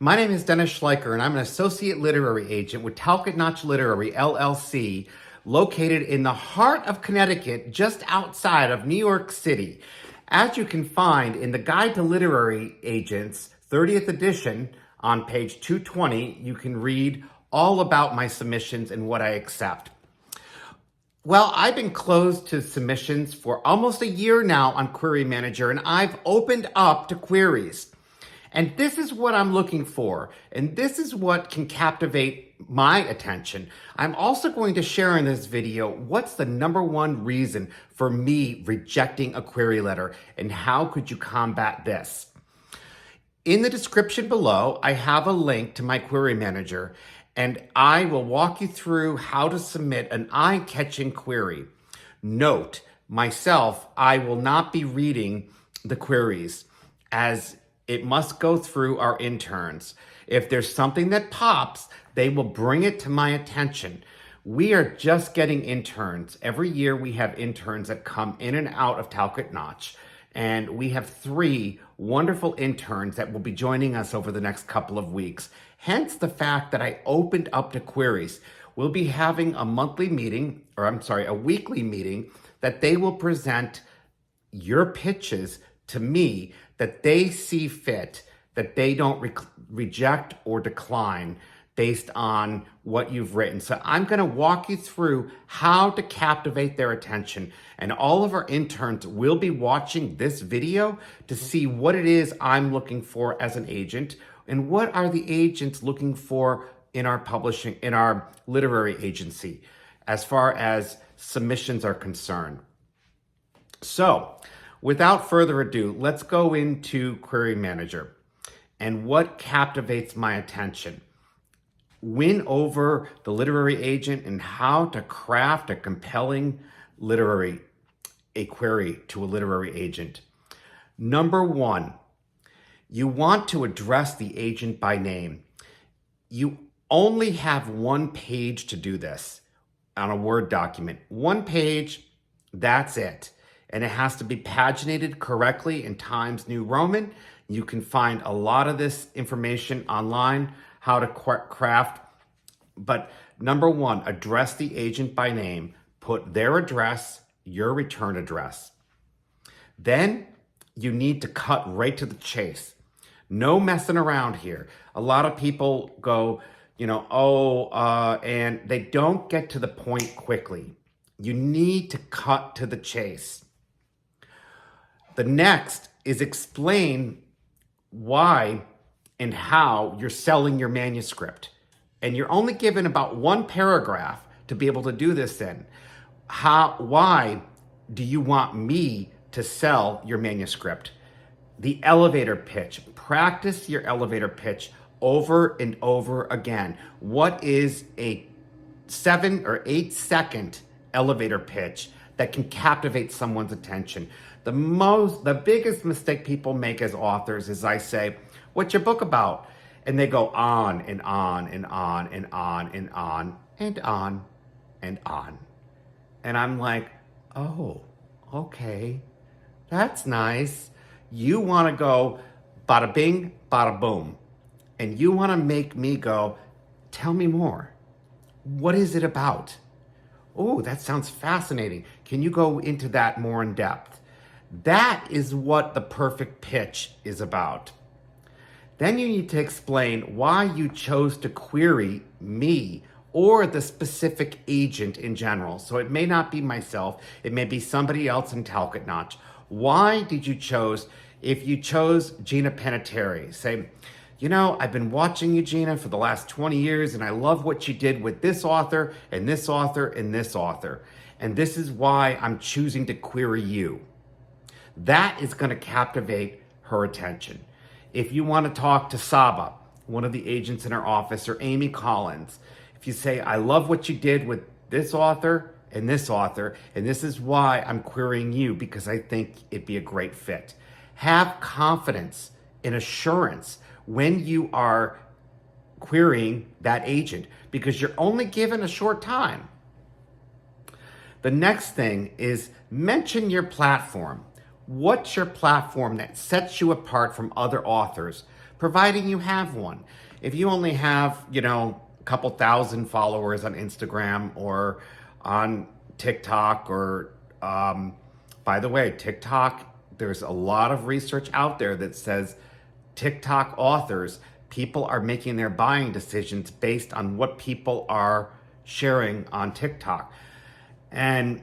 My name is Dennis Schleicher, and I'm an associate literary agent with Talcott Notch Literary, LLC, located in the heart of Connecticut, just outside of New York City. As you can find in the Guide to Literary Agents, 30th edition, on page 220, you can read all about my submissions and what I accept. Well, I've been closed to submissions for almost a year now on Query Manager, and I've opened up to queries. And this is what I'm looking for, and this is what can captivate my attention. I'm also going to share in this video what's the number one reason for me rejecting a query letter, and how could you combat this. In the description below, I have a link to my Query Manager, and I will walk you through how to submit an eye-catching query. Note, myself, I will not be reading the queries, as it must go through our interns. If there's something that pops, they will bring it to my attention. We are just getting interns. Every year we have interns that come in and out of Talcott Notch. And we have 3 wonderful interns that will be joining us over the next couple of weeks. Hence the fact that I opened up to queries. We'll be having a weekly meeting that they will present your pitches to me that they see fit, that they don't reject or decline based on what you've written. So I'm going to walk you through how to captivate their attention. And all of our interns will be watching this video to see what it is I'm looking for as an agent, and what are the agents looking for in our literary agency as far as submissions are concerned. So, without further ado, let's go into Query Manager and what captivates my attention. Win over the literary agent and how to craft a compelling query to a literary agent. Number 1, you want to address the agent by name. You only have 1 page to do this on a Word document. 1 page, that's it. And it has to be paginated correctly in Times New Roman. You can find a lot of this information online, how to craft. But number 1, address the agent by name. Put their address, your return address. Then you need to cut right to the chase. No messing around here. A lot of people go, and they don't get to the point quickly. You need to cut to the chase. The next is explain why and how you're selling your manuscript. And you're only given about 1 paragraph to be able to do this in. Why do you want me to sell your manuscript? The elevator pitch. Practice your elevator pitch over and over again. What is a 7 or 8 second elevator pitch that can captivate someone's attention? The biggest mistake people make as authors is I say, "What's your book about?" And they go on and on and on and on and on and on and on. And I'm like, oh, okay, that's nice. You want to go bada bing, bada boom. And you want to make me go, tell me more. What is it about? Oh, that sounds fascinating. Can you go into that more in depth? That is what the perfect pitch is about. Then you need to explain why you chose to query me or the specific agent in general. So it may not be myself, it may be somebody else in Talcott Notch. Why did you choose? If you chose Gina Panettiere, say, I've been watching you, Gina, for the last 20 years, and I love what you did with this author and this author and this author. And this is why I'm choosing to query you. That is going to captivate her attention. If you want to talk to Saba, one of the agents in our office, or Amy Collins, if you say, I love what you did with this author, and this is why I'm querying you, because I think it'd be a great fit. Have confidence and assurance when you are querying that agent, because you're only given a short time. The next thing is mention your platform. What's your platform that sets you apart from other authors? providing you have one. If you only have, a couple thousand followers on Instagram or on TikTok or, by the way, TikTok, there's a lot of research out there that says TikTok authors, people are making their buying decisions based on what people are sharing on TikTok. And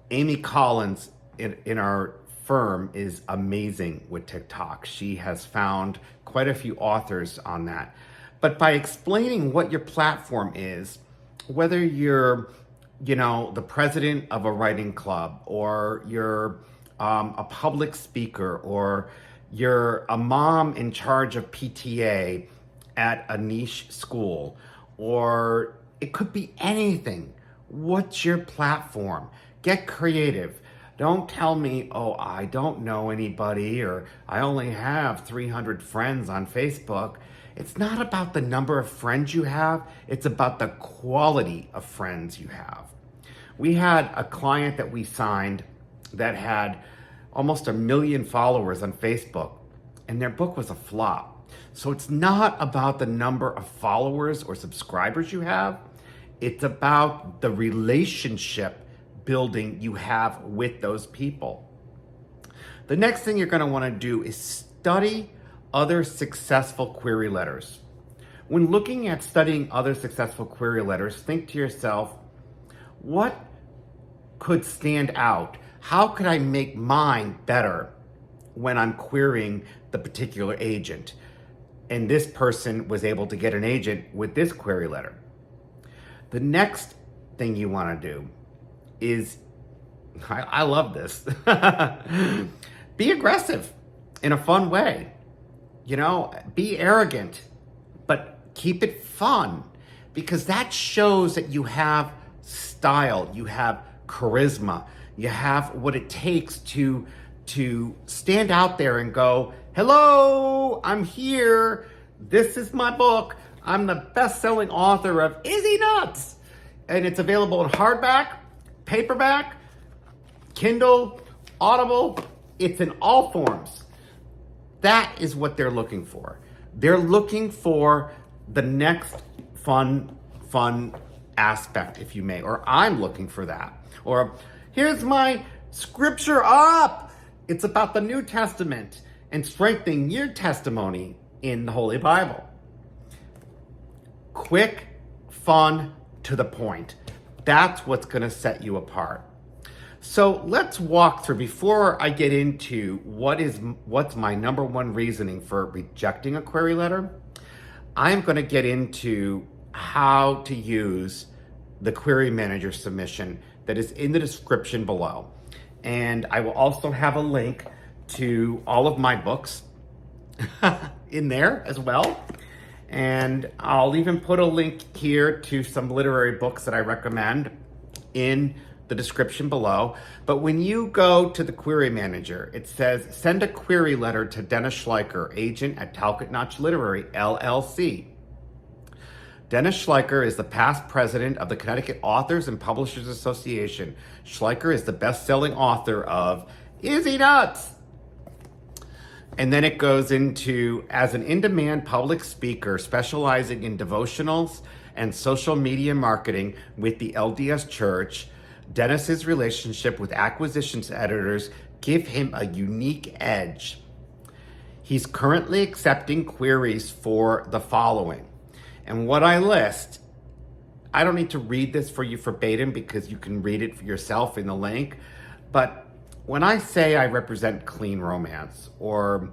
Amy Collins in our firm is amazing with TikTok. She has found quite a few authors on that. But by explaining what your platform is, whether you're, the president of a writing club, or you're a public speaker, or you're a mom in charge of PTA at a niche school, or it could be anything. What's your platform? Get creative. Don't tell me, oh, I don't know anybody, or I only have 300 friends on Facebook. It's not about the number of friends you have. It's about the quality of friends you have. We had a client that we signed that had almost 1 million followers on Facebook, and their book was a flop. So it's not about the number of followers or subscribers you have. It's about the relationship building you have with those people. The next thing you're going to want to do is study other successful query letters. When looking at studying other successful query letters, think to yourself, what could stand out? How could I make mine better when I'm querying the particular agent? And this person was able to get an agent with this query letter. The next thing you want to do is, I love this, be aggressive in a fun way. Be arrogant, but keep it fun, because that shows that you have style, you have charisma, you have what it takes to stand out there and go, hello, I'm here. This is my book. I'm the best-selling author of Izzy Nuts. And it's available in hardback, paperback, Kindle, Audible. It's in all forms. That is what they're looking for. They're looking for the next fun aspect, if you may, or I'm looking for that. Or here's my scripture up. It's about the New Testament and strengthening your testimony in the Holy Bible. Quick, fun, to the point. That's what's going to set you apart. So let's walk through, before I get into what's my number one reasoning for rejecting a query letter, I'm going to get into how to use the query manager submission that is in the description below. And I will also have a link to all of my books in there as well. And I'll even put a link here to some literary books that I recommend in the description below. But when you go to the query manager, it says, send a query letter to Dennis Schleicher, agent at Talcott Notch Literary, LLC. Dennis Schleicher is the past president of the Connecticut Authors and Publishers Association. Schleicher is the best-selling author of Izzy Nuts. And then it goes into, as an in-demand public speaker specializing in devotionals and social media marketing with the LDS Church, Dennis's relationship with acquisitions editors give him a unique edge. He's currently accepting queries for the following. And what I list, I don't need to read this for you verbatim because you can read it for yourself in the link. But when I say I represent clean romance, or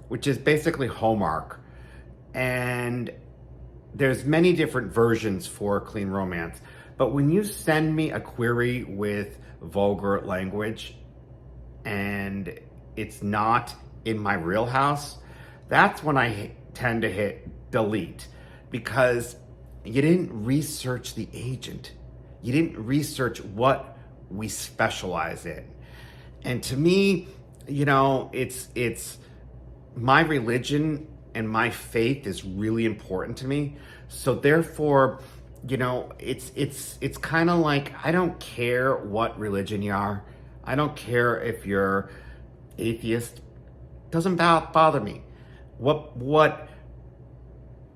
which is basically Hallmark, and there's many different versions for clean romance, but when you send me a query with vulgar language and it's not in my wheelhouse, that's when I tend to hit delete, because you didn't research the agent. You didn't research what we specialize in. And to me, it's my religion and my faith is really important to me. So therefore, it's kind of like, I don't care what religion you are. I don't care if you're atheist. Doesn't bother me. What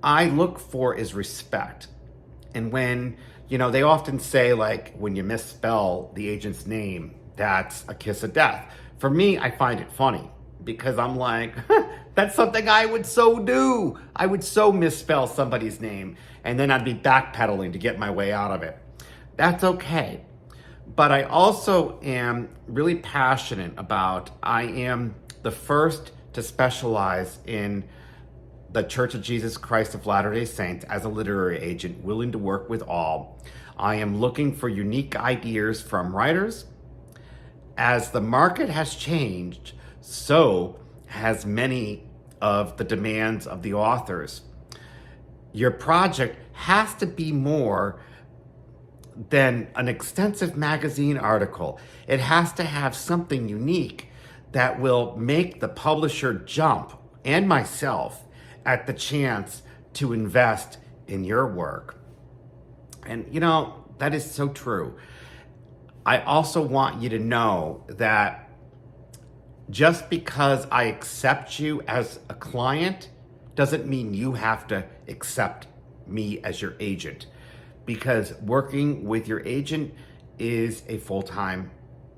I look for is respect. And when, they often say, like, when you misspell the agent's name, that's a kiss of death. For me, I find it funny because I'm like, that's something I would so do. I would so misspell somebody's name, and then I'd be backpedaling to get my way out of it. That's okay. But I also am really passionate about, I am the first to specialize in the Church of Jesus Christ of Latter-day Saints as a literary agent, willing to work with all. I am looking for unique ideas from writers. As the market has changed, so has many of the demands of the authors. Your project has to be more than an extensive magazine article. It has to have something unique that will make the publisher jump, and myself, at the chance to invest in your work. And that is so true. I also want you to know that just because I accept you as a client doesn't mean you have to accept me as your agent, because working with your agent is a full-time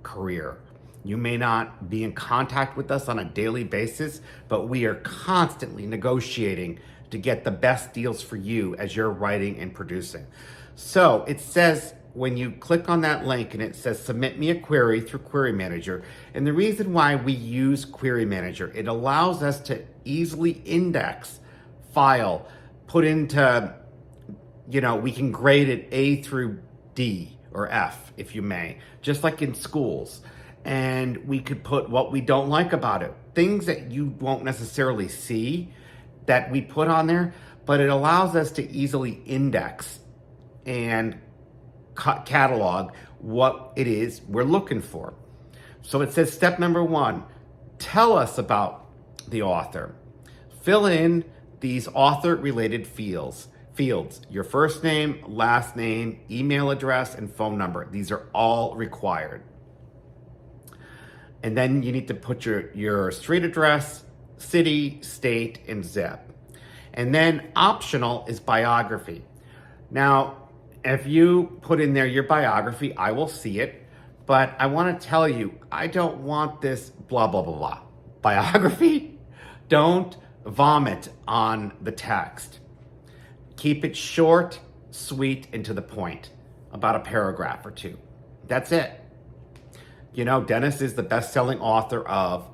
career. You may not be in contact with us on a daily basis, but we are constantly negotiating to get the best deals for you as you're writing and producing. So it says, when you click on that link and it says submit me a query through Query Manager, and the reason why we use Query Manager, it allows us to easily index file, put into, we can grade it A through D or F, if you may, just like in schools. And we could put what we don't like about it, things that you won't necessarily see that we put on there, but it allows us to easily index and catalog what it is we're looking for. So it says step number 1, tell us about the author. Fill in these author-related fields, your first name, last name, email address, and phone number. These are all required. And then you need to put your street address, city, state, and zip. And then optional is biography. Now, if you put in there your biography, I will see it, but I want to tell you, I don't want this blah, blah, blah, blah. Biography, don't vomit on the text. Keep it short, sweet, and to the point, about a paragraph or 2. That's it. Dennis is the best-selling author of ...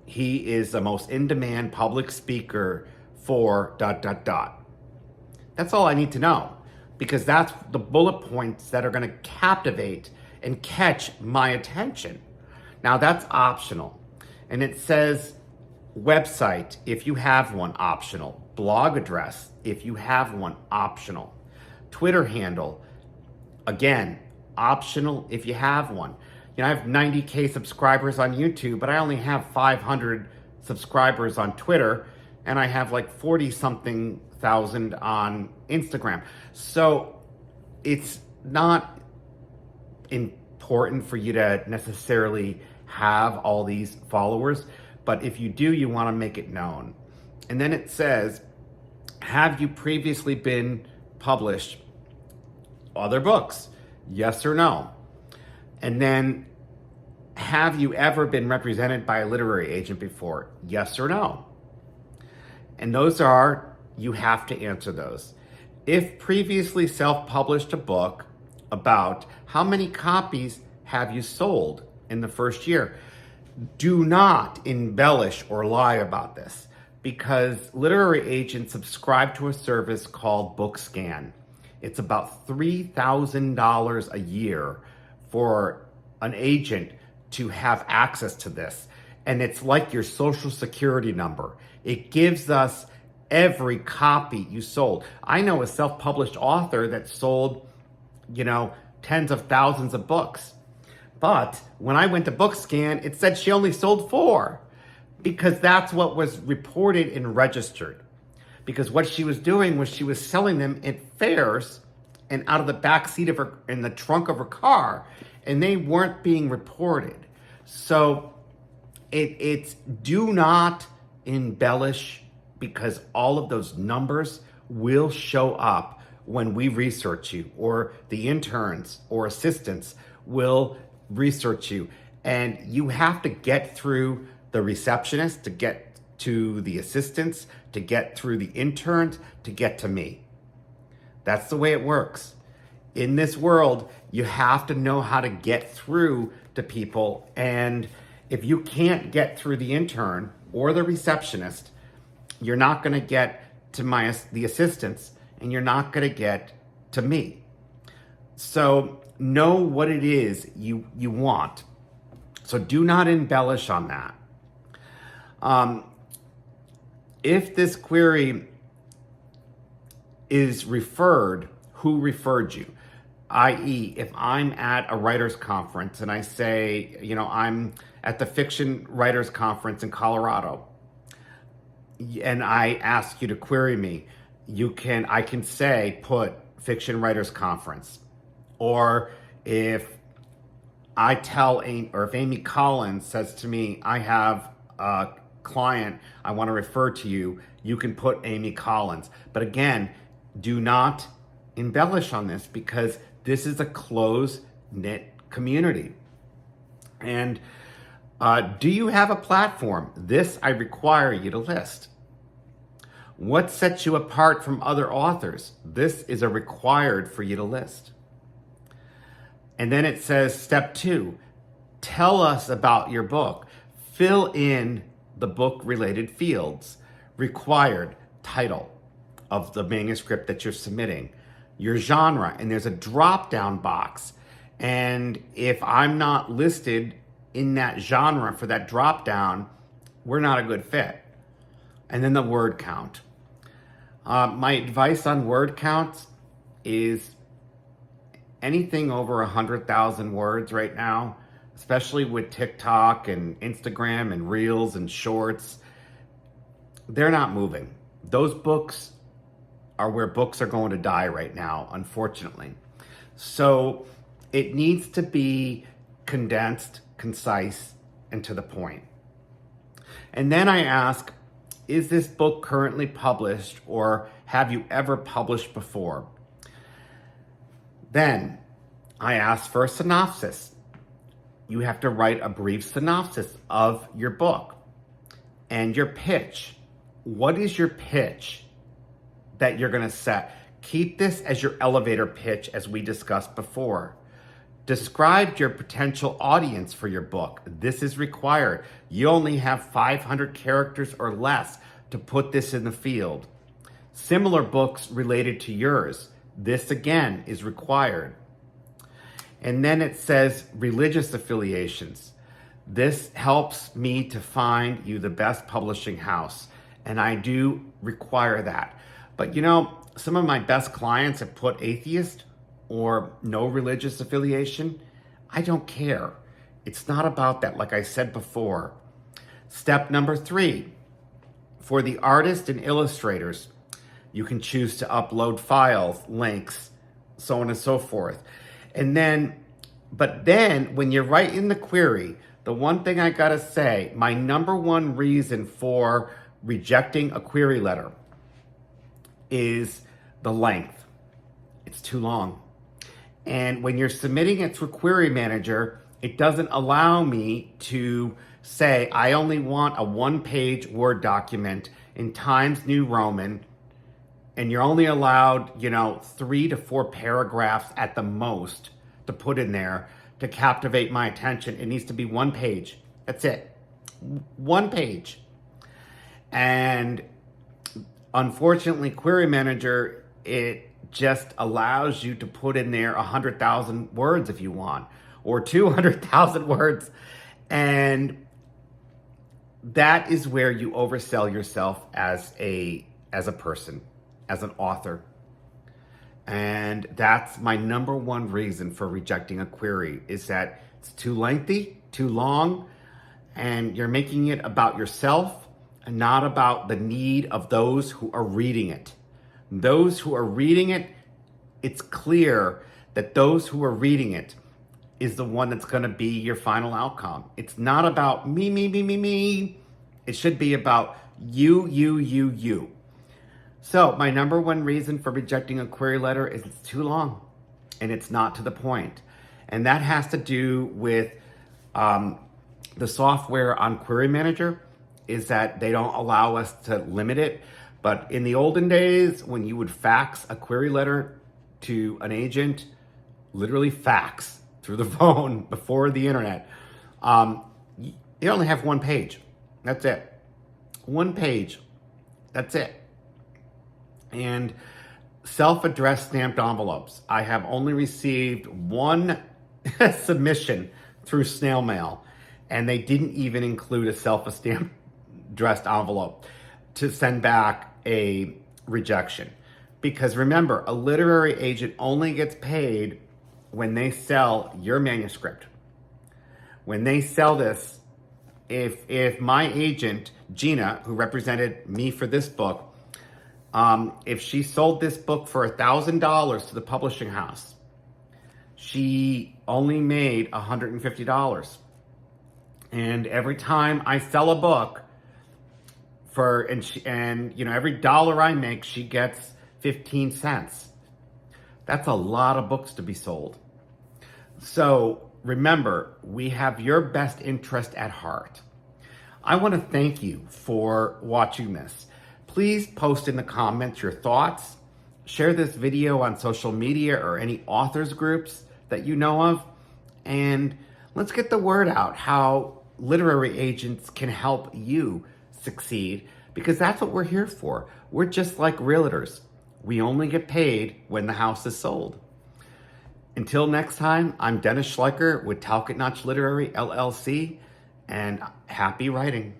He is the most in-demand public speaker for ... That's all I need to know, because that's the bullet points that are going to captivate and catch my attention. Now, that's optional. And it says website, if you have one, optional. Blog address, if you have one, optional. Twitter handle, again, optional if you have one. I have 90K subscribers on YouTube, but I only have 500 subscribers on Twitter, and I have like 40-something thousand on Instagram. So it's not important for you to necessarily have all these followers, but if you do, you want to make it known. And then it says, have you previously been published other books? Yes or no? And then, have you ever been represented by a literary agent before? Yes or no? And those are, you have to answer those. If previously self-published a book, about how many copies have you sold in the first year? Do not embellish or lie about this, because literary agents subscribe to a service called BookScan. It's about $3,000 a year for an agent to have access to this. And it's like your social security number. It gives us every copy you sold. I know a self-published author that sold, tens of thousands of books. But when I went to BookScan, it said she only sold 4, because that's what was reported and registered. Because what she was doing was she was selling them at fairs and out of the back seat of her, in the trunk of her car, and they weren't being reported. So it's do not embellish, because all of those numbers will show up when we research you, or the interns or assistants will research you. And you have to get through the receptionist to get to the assistants, to get through the interns, to get to me. That's the way it works. In this world, you have to know how to get through to people. And if you can't get through the intern or the receptionist, you're not going to get to the assistants, and you're not going to get to me. So know what it is you want. So do not embellish on that. If this query is referred, who referred you? I.e., if I'm at a writers conference and I say, I'm at the Fiction Writers Conference in Colorado, and I ask you to query me, I can say, put Fiction Writers Conference. Or if Amy Collins says to me, I have a client I want to refer to you, you can put Amy Collins. But again, do not embellish on this, because this is a close-knit community. And do you have a platform? This I require you to list. What sets you apart from other authors? This is a required for you to list. And then it says, step 2, tell us about your book. Fill in the book-related fields. Required: title of the manuscript that you're submitting, your genre, and there's a drop-down box. And if I'm not listed in that genre for that drop-down, we're not a good fit. And then the word count. My advice on word counts is anything over 100,000 words right now, especially with TikTok and Instagram and Reels and Shorts, they're not moving. Those books are where books are going to die right now, unfortunately. So it needs to be condensed, concise, and to the point. And then I ask, is this book currently published, or have you ever published before? Then I ask for a synopsis. You have to write a brief synopsis of your book. And your pitch. What is your pitch that you're going to set? Keep this as your elevator pitch, as we discussed before. Describe your potential audience for your book. This is required. You only have 500 characters or less to put this in the field. Similar books related to yours. This again is required. And then it says religious affiliations. This helps me to find you the best publishing house. And I do require that. But some of my best clients have put atheist or no religious affiliation. I don't care. It's not about that, like I said before. Step number 3, for the artists and illustrators, you can choose to upload files, links, so on and so forth. But then when you write in the query, the one thing I gotta say, my number one reason for rejecting a query letter is the length. It's too long. And when you're submitting it through Query Manager, it doesn't allow me to say, I only want a 1-page Word document in Times New Roman, and you're only allowed, 3 to 4 paragraphs at the most to put in there to captivate my attention. It needs to be 1 page. That's it. 1 page. And unfortunately, Query Manager, it just allows you to put in there 100,000 words if you want, or 200,000 words. And that is where you oversell yourself as a person, as an author. And that's my number one reason for rejecting a query, is that it's too lengthy, too long, and you're making it about yourself and not about the need of those who are reading it. Those who are reading it, it's clear that those who are reading it is the one that's going to be your final outcome. It's not about me. It should be about You. So my number one reason for rejecting a query letter is it's too long and it's not to the point. And that has to do with the software on Query Manager is that they don't allow us to limit it. But in the olden days, when you would fax a query letter to an agent, literally fax through the phone before the internet, you only have one page. That's it. One page. That's it. And self-addressed stamped envelopes. I have only received one submission through snail mail, and they didn't even include a self-addressed envelope to send back a rejection. Because remember, a literary agent only gets paid when they sell your manuscript. When they sell this, if my agent, Gina, who represented me for this book, if she sold this book for $1,000 to the publishing house, she only made $150. And every time I sell a book every dollar I make, she gets 15 cents. That's a lot of books to be sold. So remember, we have your best interest at heart. I want to thank you for watching this. Please post in the comments your thoughts. Share this video on social media or any authors groups that you know of. And let's get the word out how literary agents can help you succeed, because that's what we're here for. We're just like realtors. We only get paid when the house is sold. Until next time, I'm Dennis Schleicher with Talcott Notch Literary LLC, and happy writing.